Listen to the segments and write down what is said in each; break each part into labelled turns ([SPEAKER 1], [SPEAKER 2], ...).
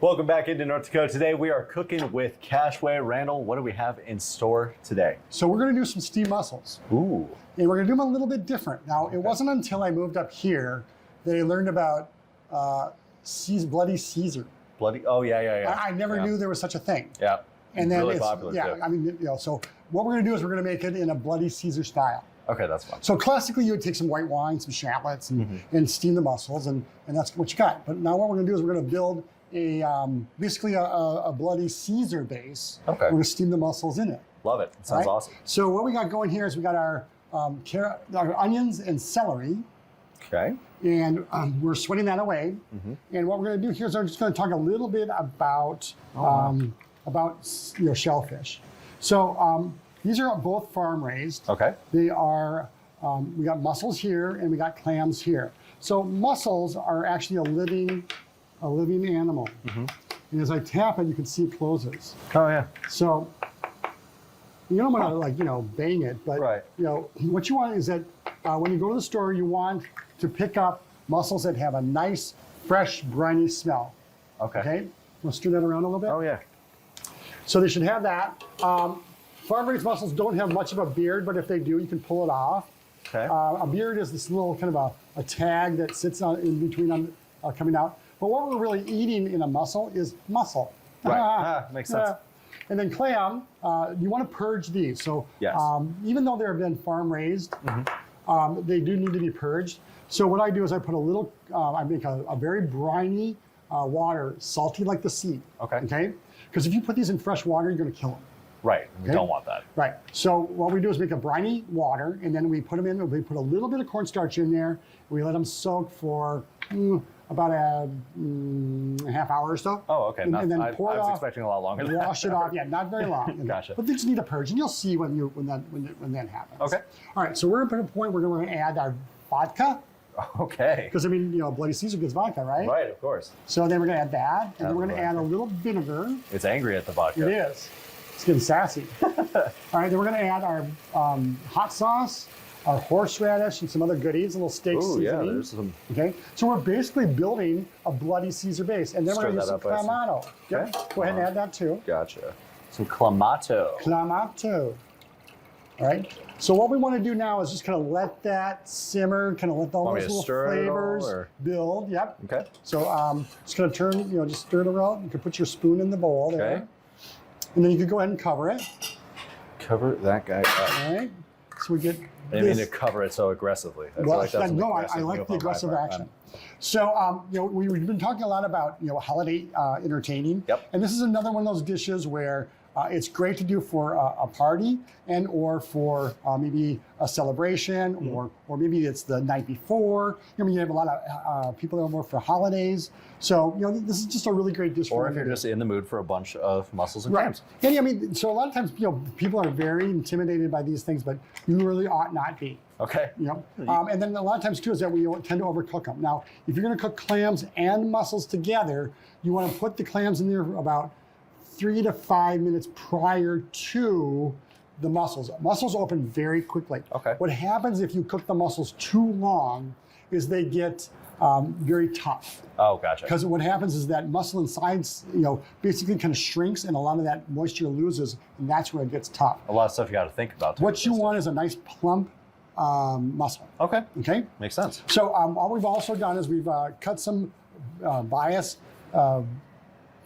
[SPEAKER 1] Welcome back into North Dakota. Today we are cooking with Cashway. Randall, what do we have in store today?
[SPEAKER 2] So we're going to do some steamed mussels.
[SPEAKER 1] Ooh.
[SPEAKER 2] And we're going to do them a little bit different. Now, it wasn't until I moved up here that I learned about Bloody Caesar.
[SPEAKER 1] Bloody, oh yeah.
[SPEAKER 2] I never knew there was such a thing.
[SPEAKER 1] Yeah.
[SPEAKER 2] And then
[SPEAKER 1] really
[SPEAKER 2] it's,
[SPEAKER 1] popular
[SPEAKER 2] yeah,
[SPEAKER 1] too.
[SPEAKER 2] I mean, so what we're going to do is we're going to make it in a Bloody Caesar style.
[SPEAKER 1] Okay, that's fun.
[SPEAKER 2] So classically, you would take some white wine, some shallots, and steam the mussels, and that's what you got. But now what we're going to do is we're going to build basically a Bloody Caesar base.
[SPEAKER 1] Okay.
[SPEAKER 2] We're going to steam the mussels in it.
[SPEAKER 1] Love it. Sounds awesome.
[SPEAKER 2] So what we got going here is we got our onions and celery.
[SPEAKER 1] Okay.
[SPEAKER 2] And we're sweating that away. And what we're going to do here is I'm just going to talk a little bit about shellfish. So these are both farm raised.
[SPEAKER 1] Okay.
[SPEAKER 2] They are we got mussels here and we got clams here. So mussels are actually a living animal. And as I tap it, you can see it closes.
[SPEAKER 1] Oh yeah.
[SPEAKER 2] So you don't want to bang it, but what you want is that when you go to the store, you want to pick up mussels that have a nice, fresh, briny smell. Okay. We'll stir that around a little bit.
[SPEAKER 1] Oh yeah.
[SPEAKER 2] So they should have that. Farm-raised mussels don't have much of a beard, but if they do, you can pull it off.
[SPEAKER 1] Okay.
[SPEAKER 2] A beard is this little kind of a tag that sits in between coming out. But what we're really eating in a mussel is mussel.
[SPEAKER 1] Right. Makes sense.
[SPEAKER 2] And then clam, you want to purge these. So even though they've been farm-raised, they do need to be purged. So what I do is I put a little, I make a very briny water, salty like the sea. Okay? Because if you put these in fresh water, you're going to kill them.
[SPEAKER 1] Right. We don't want that.
[SPEAKER 2] Right. So what we do is make a briny water, and then we put them in. We put a little bit of cornstarch in there. We let them soak for about a half hour or so.
[SPEAKER 1] Oh, okay.
[SPEAKER 2] And then pour it off.
[SPEAKER 1] I was expecting a lot longer than that.
[SPEAKER 2] Wash it off. Yeah, not very long.
[SPEAKER 1] Gotcha.
[SPEAKER 2] But they just need a purge, and you'll see when that happens.
[SPEAKER 1] Okay.
[SPEAKER 2] All right. So we're at a point where we're going to add our vodka.
[SPEAKER 1] Okay.
[SPEAKER 2] Because Bloody Caesar gets vodka, right?
[SPEAKER 1] Right, of course.
[SPEAKER 2] So then we're going to add that, and then we're going to add a little vinegar.
[SPEAKER 1] It's angry at the vodka.
[SPEAKER 2] It is. It's getting sassy. All right, then we're going to add our hot sauce, our horseradish, and some other goodies, a little steak seasoning.
[SPEAKER 1] Yeah, there's some.
[SPEAKER 2] Okay, so we're basically building a Bloody Caesar base, and then we're going to use some clamato.
[SPEAKER 1] Okay.
[SPEAKER 2] Go ahead and add that too.
[SPEAKER 1] Gotcha. Some clamato.
[SPEAKER 2] Clamato. All right. So what we want to do now is just kind of let that simmer, kind of let all those little flavors build. Yep.
[SPEAKER 1] Okay.
[SPEAKER 2] So just going to turn, just stir it around. You can put your spoon in the bowl there.
[SPEAKER 1] Okay.
[SPEAKER 2] And then you can go ahead and cover it.
[SPEAKER 1] Cover that guy up.
[SPEAKER 2] All right. So we get.
[SPEAKER 1] I didn't mean to cover it so aggressively.
[SPEAKER 2] I like the aggressive action. So we've been talking a lot about holiday entertaining.
[SPEAKER 1] Yep.
[SPEAKER 2] And this is another one of those dishes where it's great to do for a party or for maybe a celebration or maybe it's the night before. You have a lot of people over for holidays. So this is just a really great dish.
[SPEAKER 1] Or if you're just in the mood for a bunch of mussels and clams.
[SPEAKER 2] And so a lot of times people are very intimidated by these things, but you really ought not be.
[SPEAKER 1] Okay.
[SPEAKER 2] And then a lot of times too is that we tend to overcook them. Now, if you're going to cook clams and mussels together, you want to put the clams in there about 3 to 5 minutes prior to the mussels. Mussels open very quickly.
[SPEAKER 1] Okay.
[SPEAKER 2] What happens if you cook the mussels too long is they get very tough.
[SPEAKER 1] Oh, gotcha.
[SPEAKER 2] Because what happens is that mussel inside, basically kind of shrinks, and a lot of that moisture loses, and that's where it gets tough.
[SPEAKER 1] A lot of stuff you got to think about.
[SPEAKER 2] What you want is a nice plump mussel.
[SPEAKER 1] Okay.
[SPEAKER 2] Okay.
[SPEAKER 1] Makes sense.
[SPEAKER 2] So what we've also done is we've cut some bias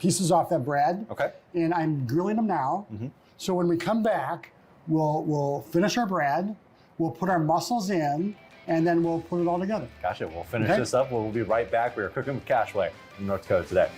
[SPEAKER 2] pieces off that bread.
[SPEAKER 1] Okay.
[SPEAKER 2] And I'm grilling them now. So when we come back, we'll finish our bread, we'll put our mussels in, and then we'll put it all together.
[SPEAKER 1] Gotcha. We'll finish this up. We'll be right back. We are cooking with Cashway in North Dakota today.